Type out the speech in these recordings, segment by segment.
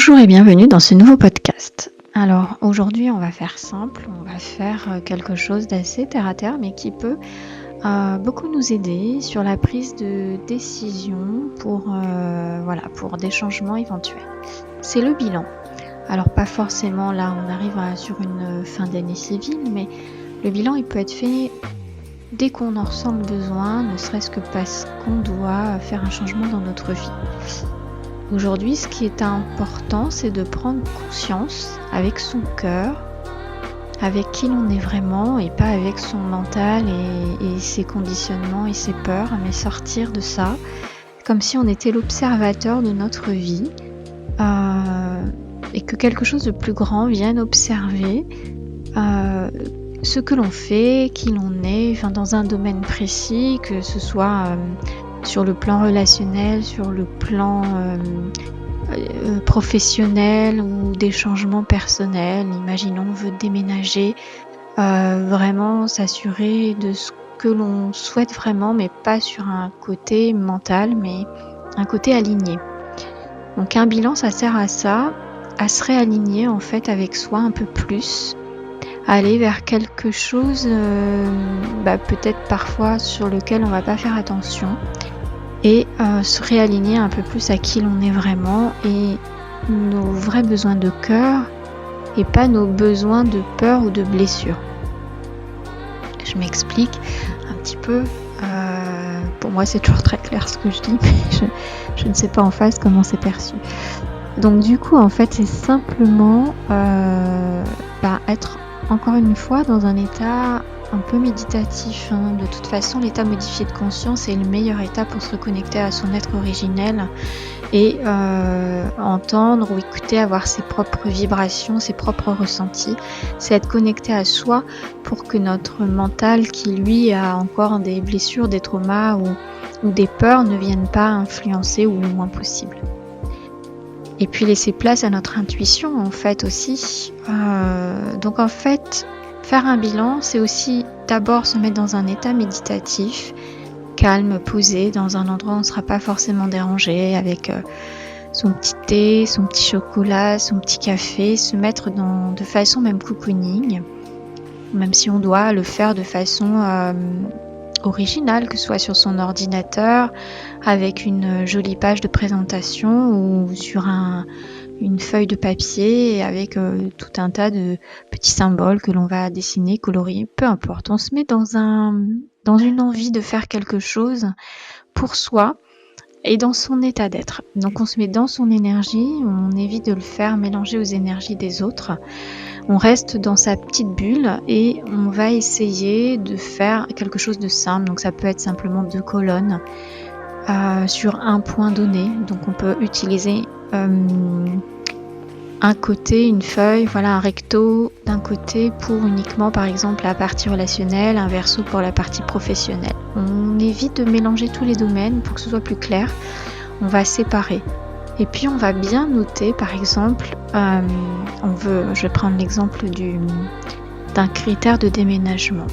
Bonjour et bienvenue dans ce nouveau podcast. Alors aujourd'hui on va faire simple, on va faire quelque chose d'assez terre à terre mais qui peut beaucoup nous aider sur la prise de décision pour des changements éventuels. C'est le bilan. Alors pas forcément là on arrive sur une fin d'année civile, mais le bilan il peut être fait dès qu'on en ressent le besoin, ne serait-ce que parce qu'on doit faire un changement dans notre vie. Aujourd'hui, ce qui est important, c'est de prendre conscience avec son cœur, avec qui l'on est vraiment et pas avec son mental et ses conditionnements et ses peurs, mais sortir de ça comme si on était l'observateur de notre vie et que quelque chose de plus grand vienne observer ce que l'on fait, qui l'on est, dans un domaine précis, que ce soit sur le plan relationnel, sur le plan professionnel ou des changements personnels. Imaginons on veut déménager, vraiment s'assurer de ce que l'on souhaite vraiment, mais pas sur un côté mental, mais un côté aligné. Donc un bilan, ça sert à ça, à se réaligner en fait avec soi un peu plus, à aller vers quelque chose peut-être parfois sur lequel on va pas faire attention et se réaligner un peu plus à qui l'on est vraiment et nos vrais besoins de cœur et pas nos besoins de peur ou de blessure. Je m'explique un petit peu. Pour moi c'est toujours très clair ce que je dis, mais je ne sais pas en face comment c'est perçu. Donc du coup en fait c'est simplement être encore une fois dans un état un peu méditatif. De toute façon, l'état modifié de conscience est le meilleur état pour se reconnecter à son être originel et entendre ou écouter, avoir ses propres vibrations, ses propres ressentis. C'est être connecté à soi pour que notre mental, qui lui a encore des blessures, des traumas ou des peurs, ne viennent pas influencer ou le moins possible. Et puis laisser place à notre intuition en fait aussi. Donc en fait, faire un bilan, c'est aussi d'abord se mettre dans un état méditatif, calme, posé, dans un endroit où on ne sera pas forcément dérangé, avec son petit thé, son petit chocolat, son petit café, se mettre de façon même cocooning, même si on doit le faire de façon originale, que ce soit sur son ordinateur, avec une jolie page de présentation ou sur une feuille de papier avec tout un tas de petits symboles que l'on va dessiner, colorier, peu importe. On se met dans une envie de faire quelque chose pour soi et dans son état d'être. Donc on se met dans son énergie, on évite de le faire mélanger aux énergies des autres. On reste dans sa petite bulle et on va essayer de faire quelque chose de simple. Donc ça peut être simplement 2 colonnes sur un point donné. Donc on peut utiliser un côté, une feuille, un recto d'un côté pour uniquement par exemple la partie relationnelle, un verso pour la partie professionnelle. On évite de mélanger tous les domaines pour que ce soit plus clair. On va séparer. Et puis on va bien noter par exemple, je vais prendre l'exemple d'un critère de déménagement.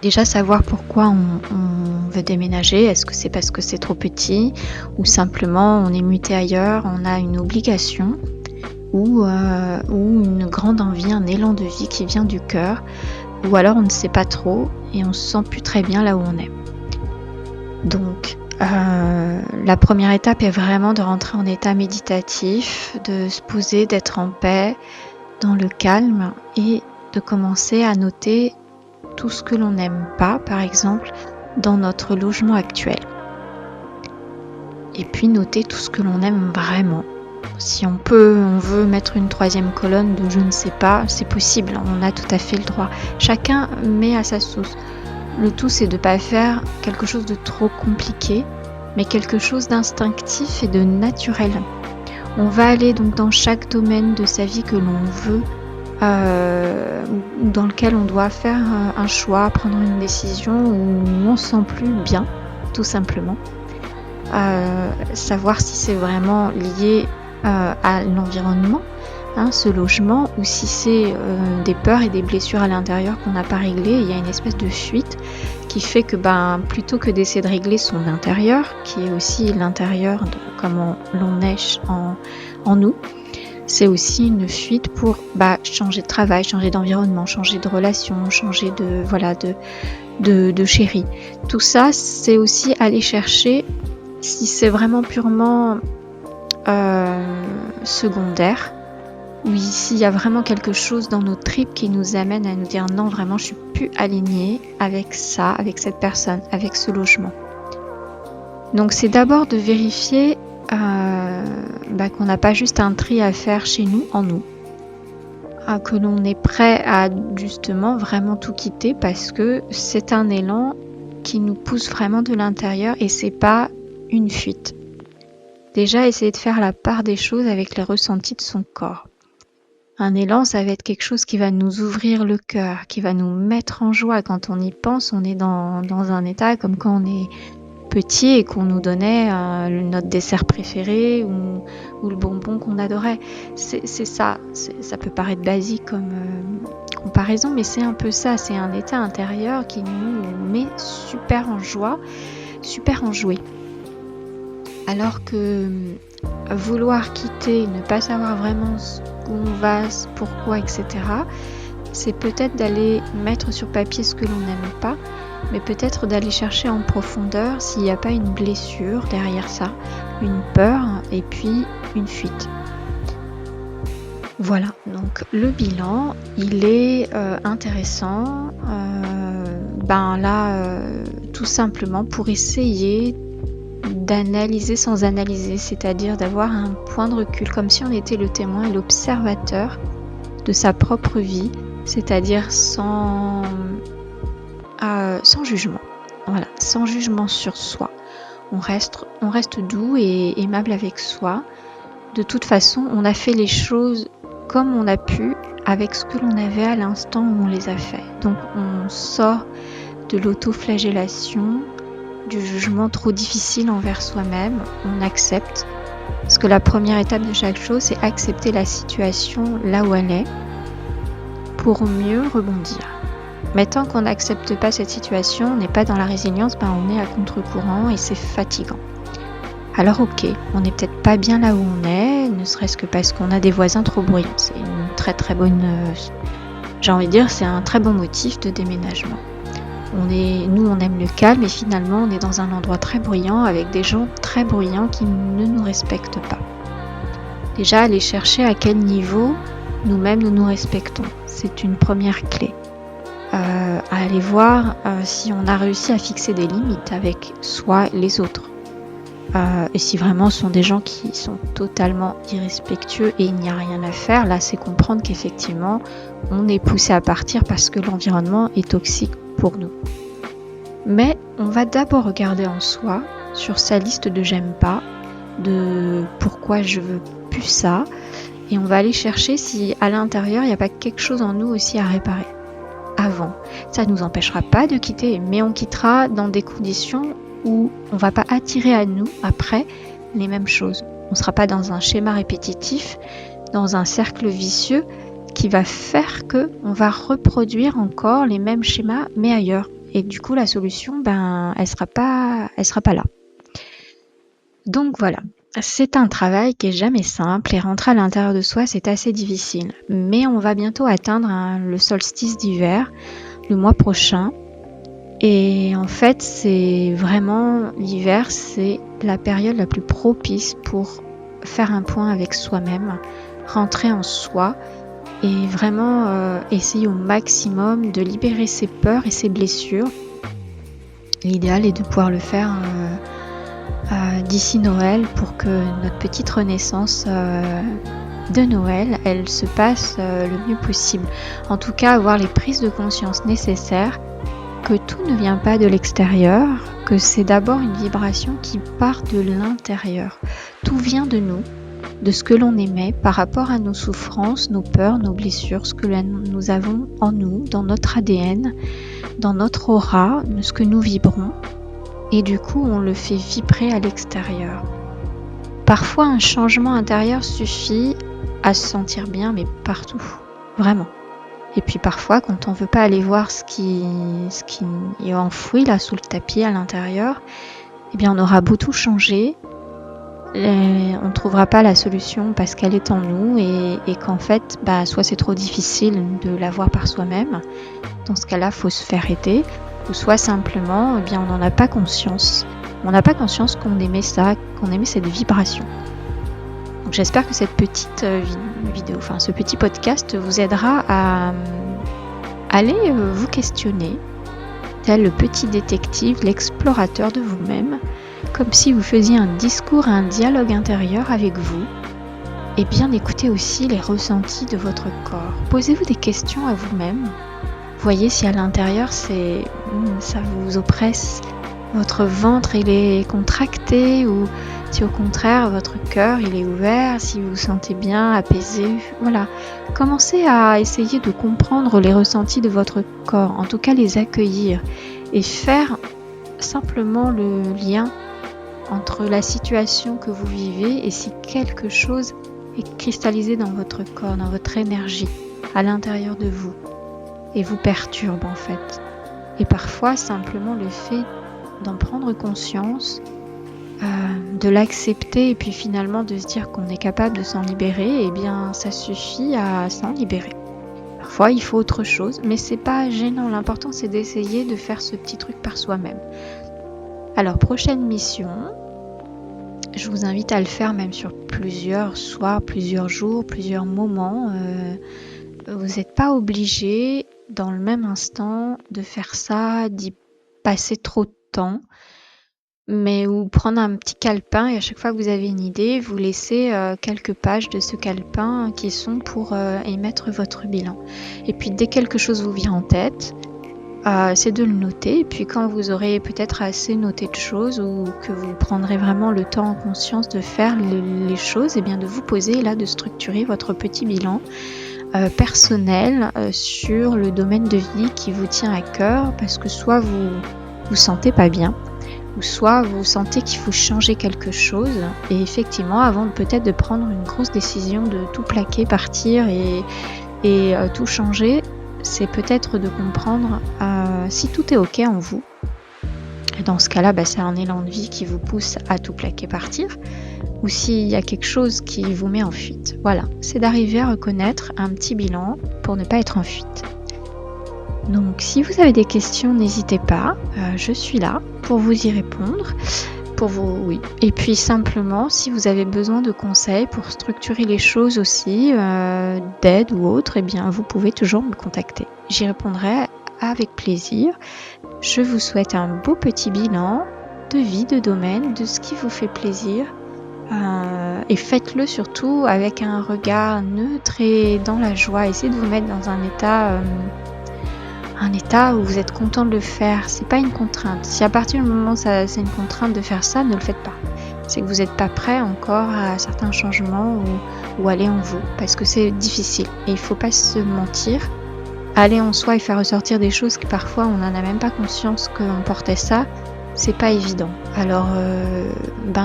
Déjà savoir pourquoi on veut déménager, est-ce que c'est parce que c'est trop petit ou simplement on est muté ailleurs, on a une obligation ou une grande envie, un élan de vie qui vient du cœur, ou alors on ne sait pas trop et on se sent plus très bien là où on est. Donc la première étape est vraiment de rentrer en état méditatif, de se poser, d'être en paix, dans le calme et de commencer à noter tout ce que l'on n'aime pas, par exemple, dans notre logement actuel. Et puis noter tout ce que l'on aime vraiment. Si on veut mettre une 3e colonne de je ne sais pas, c'est possible, on a tout à fait le droit. Chacun met à sa sauce. Le tout, c'est de ne pas faire quelque chose de trop compliqué, mais quelque chose d'instinctif et de naturel. On va aller donc dans chaque domaine de sa vie que l'on veut, dans lequel on doit faire un choix, prendre une décision où on se sent plus bien, tout simplement. Savoir si c'est vraiment lié à l'environnement, ce logement, ou si c'est des peurs et des blessures à l'intérieur qu'on n'a pas réglées. Il y a une espèce de fuite qui fait que plutôt que d'essayer de régler son intérieur, qui est aussi l'intérieur de comment l'on est en nous, c'est aussi une fuite pour changer de travail, changer d'environnement, changer de relation, changer de chéri. Tout ça, c'est aussi aller chercher, si c'est vraiment purement secondaire, oui, s'il y a vraiment quelque chose dans nos tripes qui nous amène à nous dire non, vraiment, je suis plus alignée avec ça, avec cette personne, avec ce logement. Donc, c'est d'abord de vérifier qu'on n'a pas juste un tri à faire chez nous, en nous, que l'on est prêt à justement vraiment tout quitter parce que c'est un élan qui nous pousse vraiment de l'intérieur et c'est pas une fuite. Déjà, essayer de faire la part des choses avec les ressentis de son corps. Un élan, ça va être quelque chose qui va nous ouvrir le cœur, qui va nous mettre en joie. Quand on y pense, on est dans un état comme quand on est petit et qu'on nous donnait notre dessert préféré ou le bonbon qu'on adorait. C'est ça. Ça peut paraître basique comme comparaison, mais c'est un peu ça. C'est un état intérieur qui nous met super en joie, super enjoué. Alors que vouloir quitter, ne pas savoir vraiment où on va, pourquoi, etc., c'est peut-être d'aller mettre sur papier ce que l'on n'aime pas, mais peut-être d'aller chercher en profondeur s'il n'y a pas une blessure derrière ça, une peur et puis une fuite. Voilà, donc le bilan, il est intéressant, tout simplement pour essayer d'analyser sans analyser, c'est-à-dire d'avoir un point de recul, comme si on était le témoin et l'observateur de sa propre vie, c'est-à-dire sans jugement. Voilà, sans jugement sur soi. On reste doux et aimable avec soi. De toute façon, on a fait les choses comme on a pu, avec ce que l'on avait à l'instant où on les a fait. Donc on sort de l'autoflagellation, du jugement trop difficile envers soi-même, on accepte. Parce que la première étape de chaque chose, c'est accepter la situation là où elle est pour mieux rebondir. Mais tant qu'on n'accepte pas cette situation, on n'est pas dans la résilience, on est à contre-courant et c'est fatigant. Alors ok, on n'est peut-être pas bien là où on est, ne serait-ce que parce qu'on a des voisins trop bruyants. C'est une très très bonne, j'ai envie de dire, c'est un très bon motif de déménagement. Nous on aime le calme et finalement on est dans un endroit très bruyant avec des gens très bruyants qui ne nous respectent pas. Déjà aller chercher à quel niveau nous-mêmes nous respectons, c'est une première clé. Aller voir si on a réussi à fixer des limites avec soi et les autres. Et si vraiment ce sont des gens qui sont totalement irrespectueux et il n'y a rien à faire, là c'est comprendre qu'effectivement on est poussé à partir parce que l'environnement est toxique pour nous. Mais on va d'abord regarder en soi, sur sa liste de j'aime pas, de pourquoi je veux plus ça, et on va aller chercher si à l'intérieur il n'y a pas quelque chose en nous aussi à réparer. Avant, ça ne nous empêchera pas de quitter, mais on quittera dans des conditions où on ne va pas attirer à nous après les mêmes choses. On ne sera pas dans un schéma répétitif, dans un cercle vicieux qui va faire qu'on va reproduire encore les mêmes schémas mais ailleurs. Et du coup la solution, elle sera pas là. Donc voilà, c'est un travail qui est jamais simple et rentrer à l'intérieur de soi c'est assez difficile. Mais on va bientôt atteindre le solstice d'hiver, le mois prochain. Et en fait, c'est vraiment l'hiver, c'est la période la plus propice pour faire un point avec soi-même, rentrer en soi et vraiment essayer au maximum de libérer ses peurs et ses blessures. L'idéal est de pouvoir le faire d'ici Noël pour que notre petite renaissance de Noël, elle se passe le mieux possible. En tout cas, avoir les prises de conscience nécessaires que tout ne vient pas de l'extérieur, que c'est d'abord une vibration qui part de l'intérieur. Tout vient de nous, de ce que l'on émet par rapport à nos souffrances, nos peurs, nos blessures, ce que nous avons en nous, dans notre ADN, dans notre aura, de ce que nous vibrons. Et du coup, on le fait vibrer à l'extérieur. Parfois, un changement intérieur suffit à se sentir bien, mais partout, vraiment. Et puis parfois, quand on veut pas aller voir ce qui est enfoui là sous le tapis à l'intérieur, eh bien on aura beau tout changer, on ne trouvera pas la solution parce qu'elle est en nous et qu'en fait, soit c'est trop difficile de la voir par soi-même. Dans ce cas-là, faut se faire aider, ou soit simplement, eh bien on n'en a pas conscience. On n'a pas conscience qu'on aimait ça, qu'on aimait cette vibration. Donc j'espère que cette petite vidéo, enfin ce petit podcast vous aidera à aller vous questionner, tel le petit détective, l'explorateur de vous-même, comme si vous faisiez un discours, un dialogue intérieur avec vous, et bien écoutez aussi les ressentis de votre corps. Posez-vous des questions à vous-même. Voyez si à l'intérieur ça vous oppresse, votre ventre il est contracté ou si au contraire votre cœur il est ouvert, si vous vous sentez bien, apaisé. Voilà, commencez à essayer de comprendre les ressentis de votre corps, en tout cas les accueillir et faire simplement le lien entre la situation que vous vivez et si quelque chose est cristallisé dans votre corps, dans votre énergie, à l'intérieur de vous et vous perturbe en fait. Et parfois simplement le fait d'en prendre conscience, de l'accepter et puis finalement de se dire qu'on est capable de s'en libérer, eh bien ça suffit à s'en libérer. Parfois il faut autre chose, mais c'est pas gênant, l'important c'est d'essayer de faire ce petit truc par soi-même. Alors prochaine mission, je vous invite à le faire même sur plusieurs soirs, plusieurs jours, plusieurs moments. Vous n'êtes pas obligé dans le même instant de faire ça, d'y passer trop de temps, mais ou prendre un petit calepin et à chaque fois que vous avez une idée, vous laissez quelques pages de ce calepin qui sont pour émettre votre bilan. Et puis dès que quelque chose vous vient en tête, c'est de le noter. Et puis quand vous aurez peut-être assez noté de choses ou que vous prendrez vraiment le temps en conscience de faire les choses, et bien de vous poser et là de structurer votre petit bilan personnel sur le domaine de vie qui vous tient à cœur, parce que soit vous vous sentez pas bien, ou soit vous sentez qu'il faut changer quelque chose. Et effectivement, avant peut-être de prendre une grosse décision de tout plaquer, partir et tout changer, c'est peut-être de comprendre si tout est ok en vous. Et dans ce cas-là, c'est un élan de vie qui vous pousse à tout plaquer, partir, ou s'il y a quelque chose qui vous met en fuite. Voilà, c'est d'arriver à reconnaître un petit bilan pour ne pas être en fuite. Donc si vous avez des questions, n'hésitez pas, je suis là pour vous y répondre. Et puis simplement, si vous avez besoin de conseils pour structurer les choses aussi, d'aide ou autre, eh bien vous pouvez toujours me contacter. J'y répondrai avec plaisir. Je vous souhaite un beau petit bilan de vie, de domaine, de ce qui vous fait plaisir. Et faites-le surtout avec un regard neutre et dans la joie. Essayez de vous mettre dans un état où vous êtes content de le faire. C'est pas une contrainte. Si à partir du moment où c'est une contrainte de faire ça, ne le faites pas. C'est que vous n'êtes pas prêt encore à certains changements ou aller en vous, parce que c'est difficile. Et il faut pas se mentir. Aller en soi et faire ressortir des choses que parfois on n'en a même pas conscience qu'on portait ça, c'est pas évident. Alors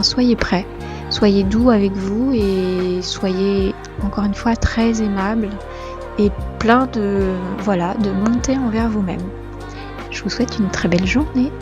soyez prêts, soyez doux avec vous et soyez encore une fois très aimable et plein de bonté envers vous-même. Je vous souhaite une très belle journée.